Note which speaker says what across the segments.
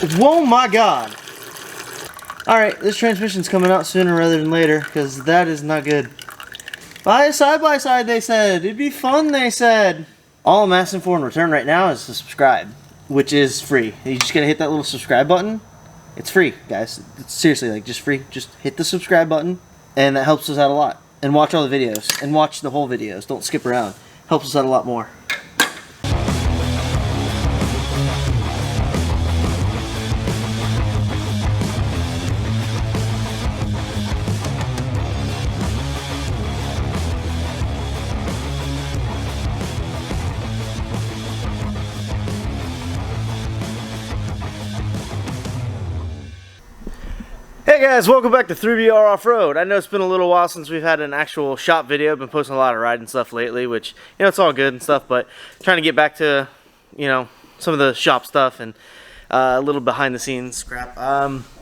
Speaker 1: Whoa, my God. Alright, this transmission's coming out sooner rather than later, because that is not good. Buy a side-by-side, they said. It'd be fun, they said. All I'm asking for in return right now is to subscribe, which is free. You just gotta hit that little subscribe button. It's free, guys. It's seriously, like, just free. Just hit the subscribe button, and that helps us out a lot. And watch all the videos, and watch the whole videos. Don't skip around. Helps us out a lot more. Hey guys, welcome back to 3BR Off-Road. I know it's been a little while since we've had an actual shop video. I've been posting a lot of riding stuff lately, which, you know, it's all good and stuff, but trying to get back to, you know, some of the shop stuff and a little behind the scenes crap.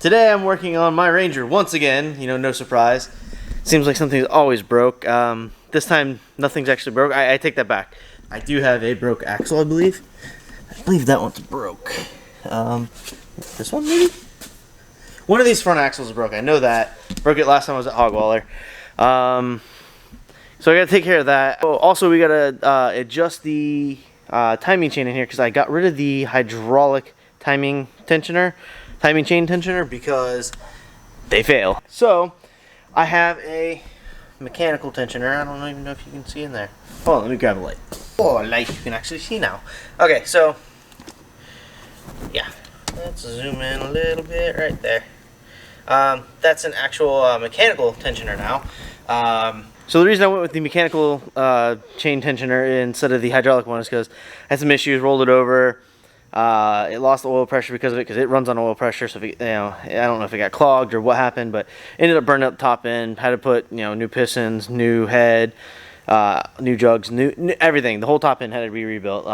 Speaker 1: Today I'm working on my Ranger once again, you know, no surprise. Seems like something's always broke. This time nothing's actually broke. I take that back. I do have a broke axle, I believe. I believe that one's broke. This one maybe? One of these front axles broke. I know that. Broke it last time I was at Hogwaller. So I got to take care of that. Oh, also, we got to adjust the timing chain in here because I got rid of the hydraulic timing chain tensioner because they fail. So I have a mechanical tensioner. I don't even know if you can see in there. Oh, let me grab a light. Oh, light you can actually see now. Okay, so yeah, let's zoom in a little bit right there. That's an actual mechanical tensioner now. So the reason I went with the mechanical chain tensioner instead of the hydraulic one is because I had some issues, rolled it over, it lost the oil pressure because of it, because it runs on oil pressure. So if it, you know, I don't know if it got clogged or what happened, but ended up burning up the top end. Had to put, you know, new pistons, new head, new jugs, new everything. The whole top end had to be rebuilt.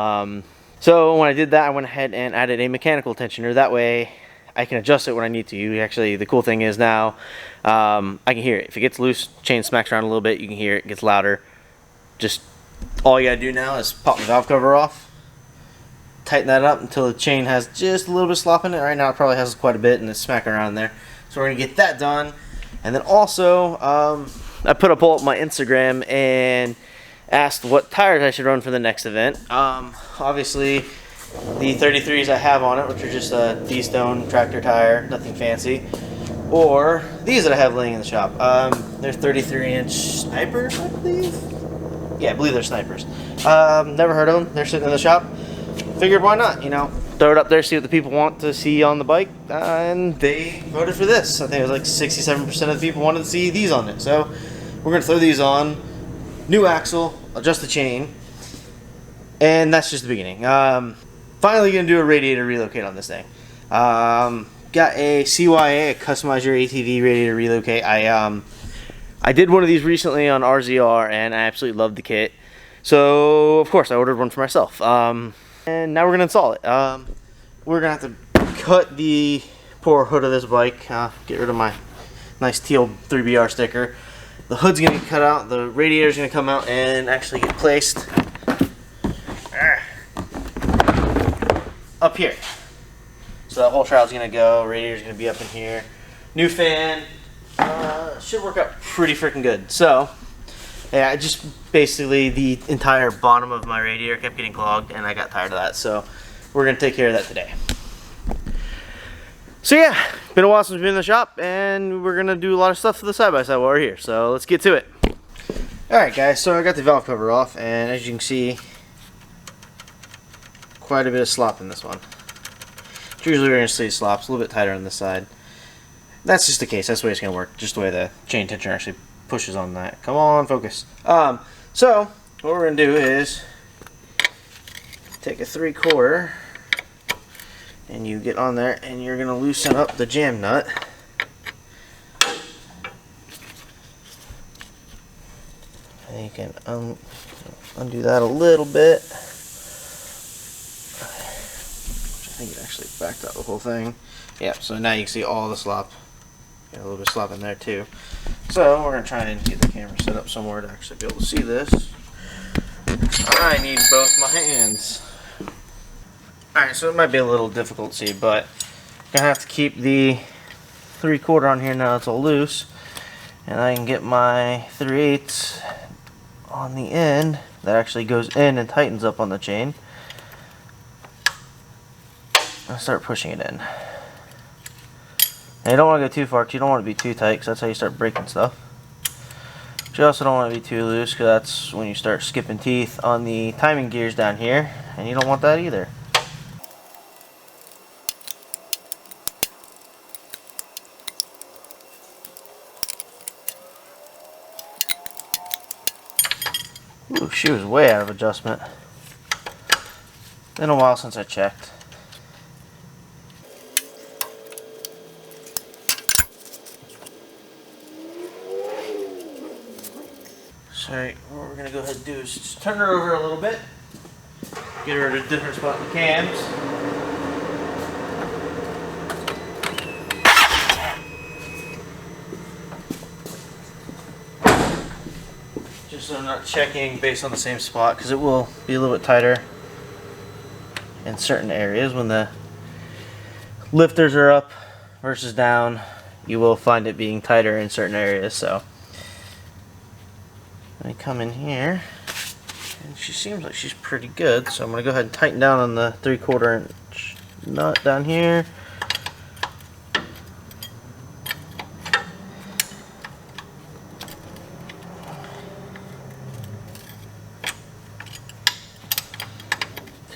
Speaker 1: So when I did that, I went ahead and added a mechanical tensioner. That way I can adjust it when I need to. Actually, the cool thing is now I can hear it. If it gets loose, chain smacks around a little bit, you can hear it, gets louder. Just all you gotta do now is pop the valve cover off, tighten that up until the chain has just a little bit of slop in it. Right now it probably has quite a bit and it's smacking around there. So we're gonna get that done. And then also I put a poll up on my Instagram and asked what tires I should run for the next event. Obviously the 33s I have on it, which are just a D-Stone tractor tire, nothing fancy, or these that I have laying in the shop. They're 33-inch snipers, I believe. Yeah, I believe they're snipers. Never heard of them. They're sitting in the shop. Figured why not, you know, throw it up there, see what the people want to see on the bike, and they voted for this. I think it was like 67% of the people wanted to see these on it. So we're gonna throw these on, new axle, adjust the chain, and that's just the beginning. Finally gonna do a radiator relocate on this thing. Got a CYA, a Customize Your ATV Radiator Relocate. I did one of these recently on RZR and I absolutely loved the kit. So of course I ordered one for myself. And now we're gonna install it. We're gonna have to cut the poor hood of this bike, get rid of my nice teal 3BR sticker. The hood's gonna get cut out, the radiator's gonna come out and actually get placed up here. So that whole trial's gonna go, radiator's gonna be up in here. New fan, should work out pretty freaking good. So, yeah, just basically the entire bottom of my radiator kept getting clogged and I got tired of that. So we're gonna take care of that today. So yeah, been a while since we've been in the shop and we're gonna do a lot of stuff for the side-by-side while we're here. So let's get to it. Alright guys, so I got the valve cover off and as you can see, quite a bit of slop in this one. Usually we're going to see slops a little bit tighter on this side. That's just the case. That's the way it's going to work. Just the way the chain tensioner actually pushes on that. Come on, focus. So what we're going to do is take a 3/4 and you get on there and you're going to loosen up the jam nut. And you can undo that a little bit. I think it actually backed out the whole thing. Yeah, so now you can see all the slop. Got a little bit of slop in there too. So we're going to try and get the camera set up somewhere to actually be able to see this. I need both my hands. Alright, so it might be a little difficult to see, but Gonna have to keep the 3/4 on here now. It's all loose, and I can get my 3/8 on the end that actually goes in and tightens up on the chain. I'll start pushing it in. And you don't want to go too far because you don't want to be too tight, because that's how you start breaking stuff. But you also don't want to be too loose, because that's when you start skipping teeth on the timing gears down here, and you don't want that either. Ooh, she was way out of adjustment. Been a while since I checked. So what we're going to go ahead and do is just turn her over a little bit. Get her at a different spot in the cams. Just so I'm not checking based on the same spot, because it will be a little bit tighter in certain areas. When the lifters are up versus down, you will find it being tighter in certain areas. So let me come in here, and she seems like she's pretty good, so I'm going to go ahead and tighten down on the 3/4 inch nut down here.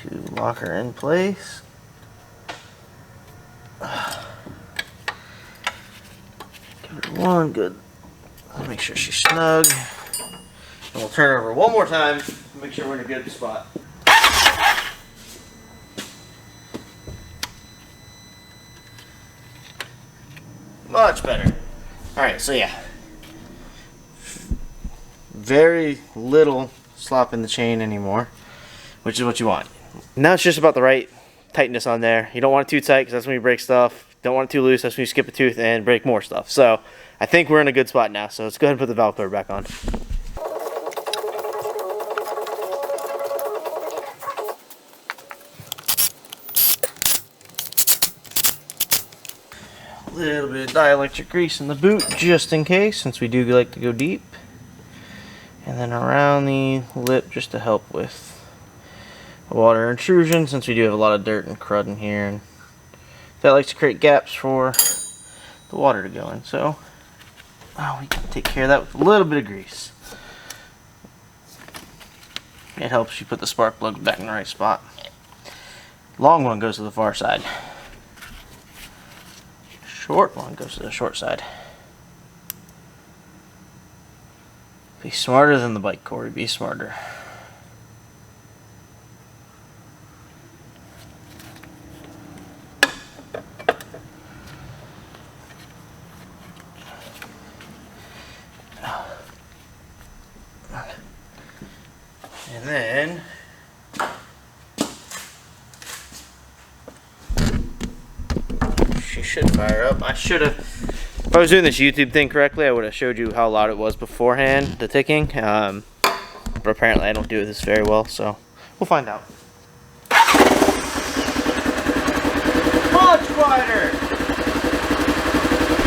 Speaker 1: To lock her in place. Give her one good, make sure she's snug. And we'll turn her over one more time to make sure we're in a good spot. Much better. Alright, so yeah. Very little slop in the chain anymore, which is what you want. Now it's just about the right tightness on there. You don't want it too tight, because that's when you break stuff. Don't want it too loose, that's when you skip a tooth and break more stuff. So I think we're in a good spot now, so let's go ahead and put the valve cover back on. A little bit of dielectric grease in the boot, just in case, since we do like to go deep. And then around the lip, just to help with water intrusion, since we do have a lot of dirt and crud in here, and that likes to create gaps for the water to go in. So we can take care of that with a little bit of grease. It helps you put the spark plug back in the right spot. Long one goes to the far side. Short one goes to the short side. Be smarter than the bike, Corey. Be smarter. And then she should fire up. I should have, if I was doing this YouTube thing correctly, I would have showed you how loud it was beforehand, the ticking. But apparently I don't do this very well, so we'll find out. Much quieter!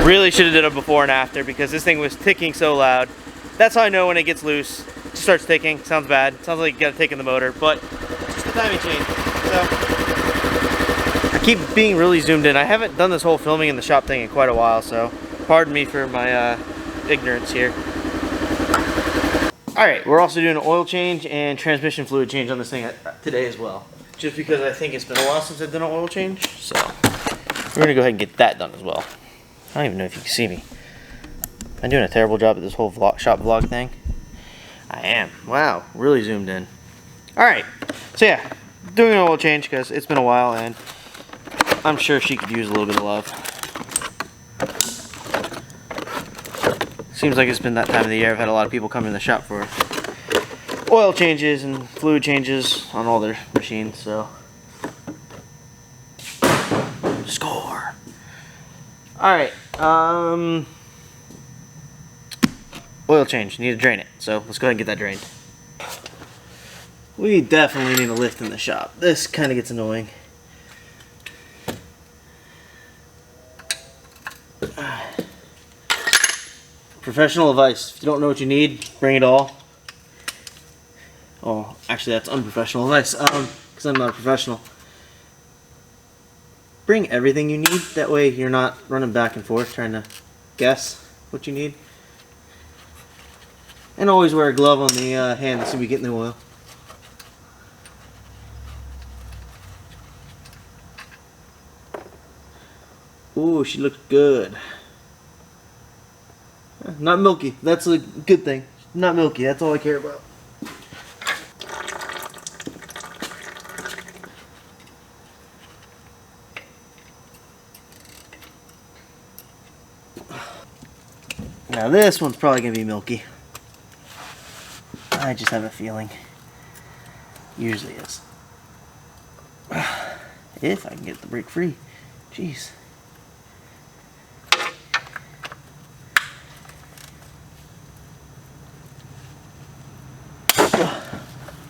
Speaker 1: Really should have done it before and after, because this thing was ticking so loud. That's how I know when it gets loose. It just starts ticking. Sounds bad. Sounds like you got a tick in the motor, but it's just the timing chain. So I keep being really zoomed in. I haven't done this whole filming in the shop thing in quite a while, so pardon me for my ignorance here. Alright, we're also doing an oil change and transmission fluid change on this thing today as well. Just because I think it's been a while since I've done an oil change, so we're going to go ahead and get that done as well. I don't even know if you can see me. I'm doing a terrible job at this whole shop vlog thing. I am. Wow, really zoomed in. Alright, so yeah, doing an oil change because it's been a while and I'm sure she could use a little bit of love. Seems like it's been that time of the year. I've had a lot of people come in the shop for oil changes and fluid changes on all their machines, so. Score! Alright, oil change, need to drain it, so let's go ahead and get that drained. We definitely need a lift in the shop. This kind of gets annoying. Professional advice. If you don't know what you need, bring it all. Oh, actually that's unprofessional advice, because I'm not a professional. Bring everything you need, that way you're not running back and forth trying to guess what you need. And always wear a glove on the hand that's going to be getting the oil. Ooh, she looks good. Not milky. That's a good thing. Not milky. That's all I care about. Now this one's probably going to be milky. I just have a feeling. Usually is. If I can get the brake free. Jeez.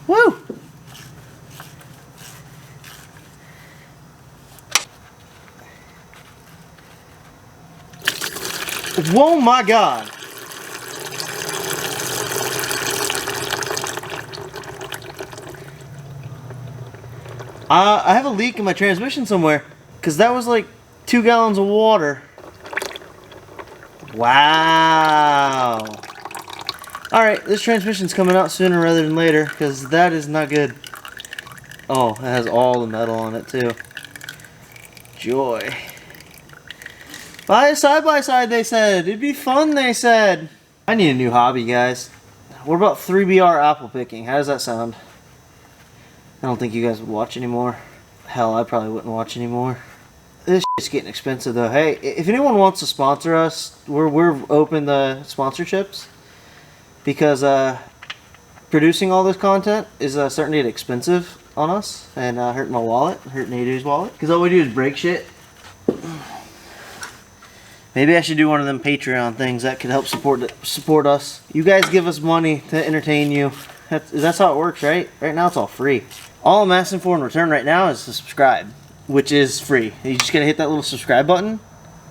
Speaker 1: Woo! Whoa, my God! I have a leak in my transmission somewhere, because that was like 2 gallons of water. Wow. Alright, this transmission's coming out sooner rather than later, because that is not good. Oh, it has all the metal on it too. Joy. Buy a side-by-side, they said. It'd be fun, they said. I need a new hobby, guys. What about 3BR apple picking? How does that sound? I don't think you guys would watch anymore. Hell, I probably wouldn't watch anymore. This shit's getting expensive though. Hey, if anyone wants to sponsor us, we're open to sponsorships. Because producing all this content is starting to get expensive on us. And hurting my wallet, hurting AJ's wallet. Because all we do is break shit. Maybe I should do one of them Patreon things that could help support us. You guys give us money to entertain you. That's how it works, right? Right now it's all free. All I'm asking for in return right now is to subscribe, which is free. You just gotta hit that little subscribe button.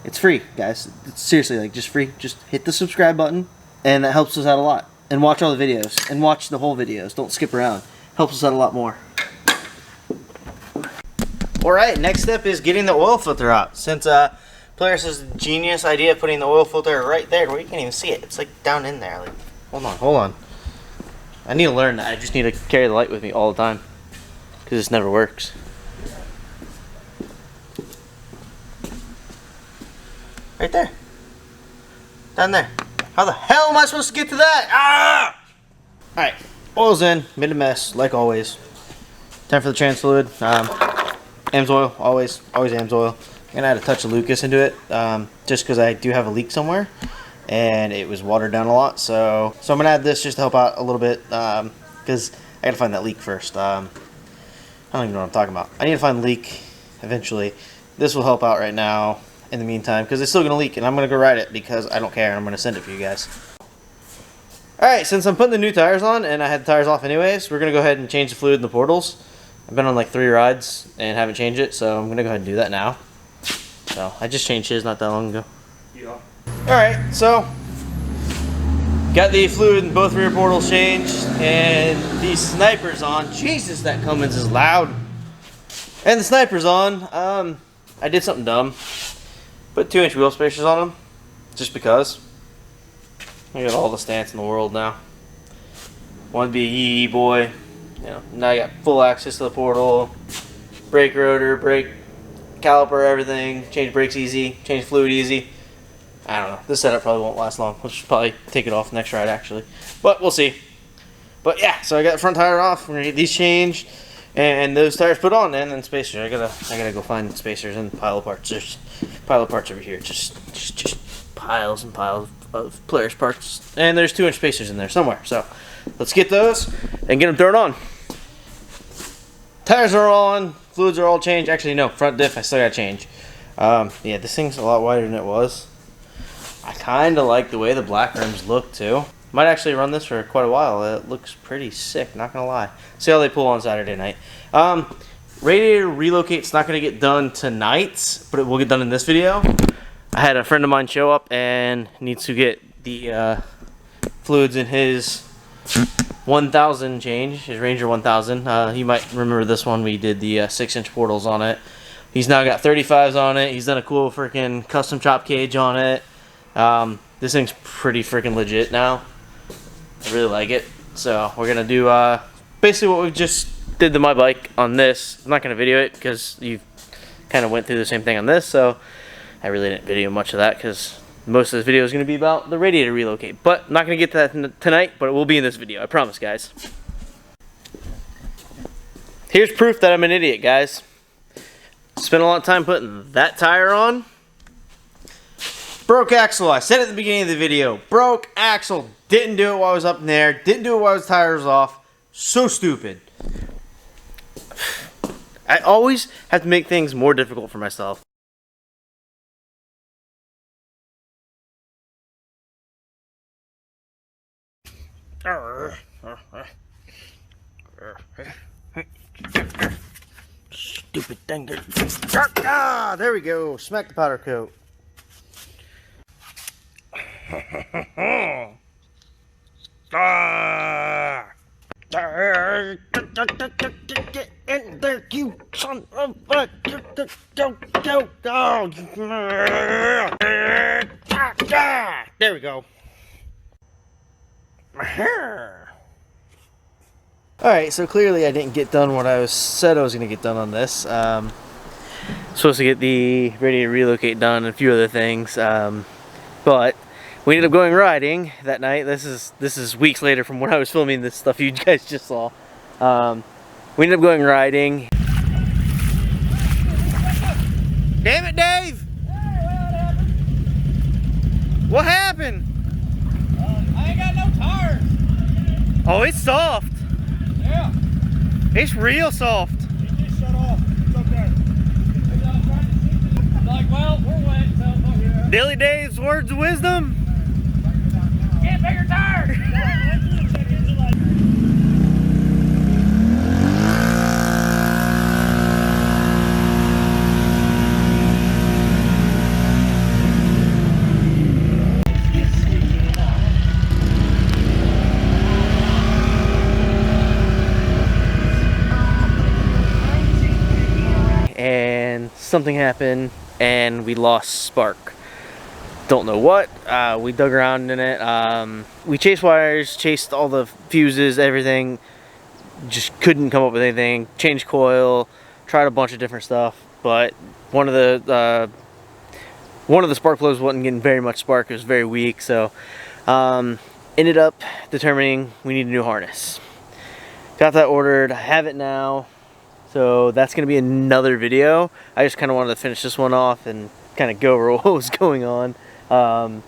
Speaker 1: It's free, guys. It's seriously, like, just free. Just hit the subscribe button, and that helps us out a lot. And watch all the videos, and watch the whole videos. Don't skip around. Helps us out a lot more. Alright, next step is getting the oil filter out. Since Polaris' genius idea of putting the oil filter right there where you can't even see it. It's like down in there. Like, hold on. I need to learn that. I just need to carry the light with me all the time. Because this never works. Right there. Down there. How the hell am I supposed to get to that? Ah! Alright. Oil's in. Made a mess, like always. Time for the trans fluid. AMS oil. Always AMS oil. I'm going to add a touch of Lucas into it. Just because I do have a leak somewhere. And it was watered down a lot. So I'm going to add this just to help out a little bit. Because I got to find that leak first. I don't even know what I'm talking about. I need to find the leak eventually. This will help out right now in the meantime because it's still going to leak and I'm going to go ride it because I don't care and I'm going to send it for you guys. Alright, since I'm putting the new tires on and I had the tires off anyways, we're going to go ahead and change the fluid in the portals. I've been on like 3 rides and haven't changed it, so I'm going to go ahead and do that now. So I just changed his not that long ago. Yeah. Alright, so got the fluid in both rear portals changed and the snipers on. Jesus, that Cummins is loud. And the snipers on. I did something dumb. Put 2-inch wheel spacers on them. Just because. I got all the stance in the world now. Want to be a yee boy. You know, now I got full access to the portal. Brake rotor, brake caliper, everything. Change brakes easy. Change fluid easy. I don't know. This setup probably won't last long. We'll just probably take it off next ride, actually. But we'll see. But yeah, so I got the front tire off. We're gonna get these changed and those tires put on, and then spacers. I gotta go find spacers and pile of parts. There's a pile of parts over here. Just piles and piles of Polaris parts. And there's 2-inch spacers in there somewhere. So let's get those and get them thrown on. Tires are on. Fluids are all changed. Actually, no. Front diff I still gotta change. Yeah, this thing's a lot wider than it was. I kind of like the way the black rims look too. Might actually run this for quite a while. It looks pretty sick, not gonna lie. See how they pull on Saturday night. Radiator relocate's not gonna get done tonight, but it will get done in this video. I had a friend of mine show up and needs to get the fluids in his 1000 change, his Ranger 1000. You might remember this one. We did the 6-inch portals on it. He's now got 35s on it. He's done a cool freaking custom chop cage on it. This thing's pretty freaking legit now. I really like it. So we're gonna do basically what we just did to my bike on this. I'm not gonna video it because you kind of went through the same thing on this. So I really didn't video much of that because most of this video is going to be about the radiator relocate. But I'm not going to get to that tonight, but it will be in this video. I promise, guys. Here's proof that I'm an idiot, guys. Spent a lot of time putting that tire on. Broke axle. I said it at the beginning of the video. Broke axle. Didn't do it while I was up in there. Didn't do it while the tire was off. So stupid. I always have to make things more difficult for myself. Stupid thing. There we go. Smack the powder coat. In there, you son of a... There we go. Alright, so clearly I didn't get done what I said I was going to get done on this. Supposed to get the radiator relocate done and a few other things. But we ended up going riding that night. This is weeks later from when I was filming this stuff you guys just saw. We ended up going riding. Damn it, Dave! What happened?
Speaker 2: I ain't got no tires.
Speaker 1: Oh, it's soft.
Speaker 2: Yeah.
Speaker 1: It's real soft.
Speaker 2: It just shut off. It's okay. I'm like, well, we're wet, so fuck yeah.
Speaker 1: Dilly Dave's words of wisdom.
Speaker 2: Get bigger tires.
Speaker 1: And something happened and we lost spark. Don't know what. We dug around in it. We chased wires, chased all the fuses, everything. Just couldn't come up with anything. Changed coil, tried a bunch of different stuff, but one of the spark plugs wasn't getting very much spark. It was very weak, so ended up determining we need a new harness. Got that ordered. I have it now. So that's going to be another video. I just kind of wanted to finish this one off and kind of go over what was going on. But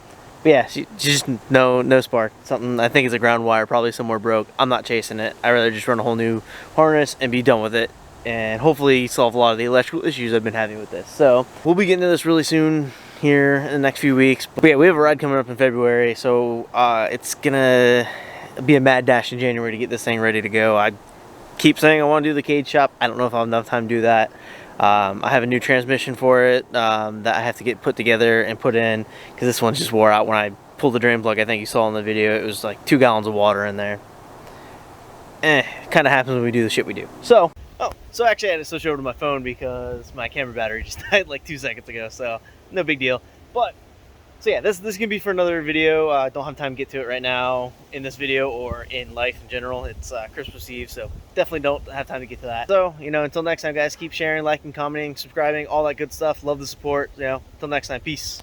Speaker 1: yeah, just no spark. Something, I think it's a ground wire, probably somewhere broke. I'm not chasing it. I'd rather just run a whole new harness and be done with it. And hopefully solve a lot of the electrical issues I've been having with this. So we'll be getting to this really soon here in the next few weeks. But yeah, we have a ride coming up in February. So it's going to be a mad dash in January to get this thing ready to go. I keep saying I want to do the cage shop. I don't know if I'll have enough time to do that. I have a new transmission for it that I have to get put together and put in because this one just wore out when I pulled the drain plug. I think you saw in the video it was like 2 gallons of water in there. Kind of happens when we do the shit we do. So actually I had to switch over to my phone because my camera battery just died like 2 seconds ago, so no big deal. But so yeah, this is gonna be for another video. I don't have time to get to it right now in this video or in life in general. It's Christmas Eve, so definitely don't have time to get to that. So, you know, until next time, guys, keep sharing, liking, commenting, subscribing, all that good stuff. Love the support. You know, until next time, peace.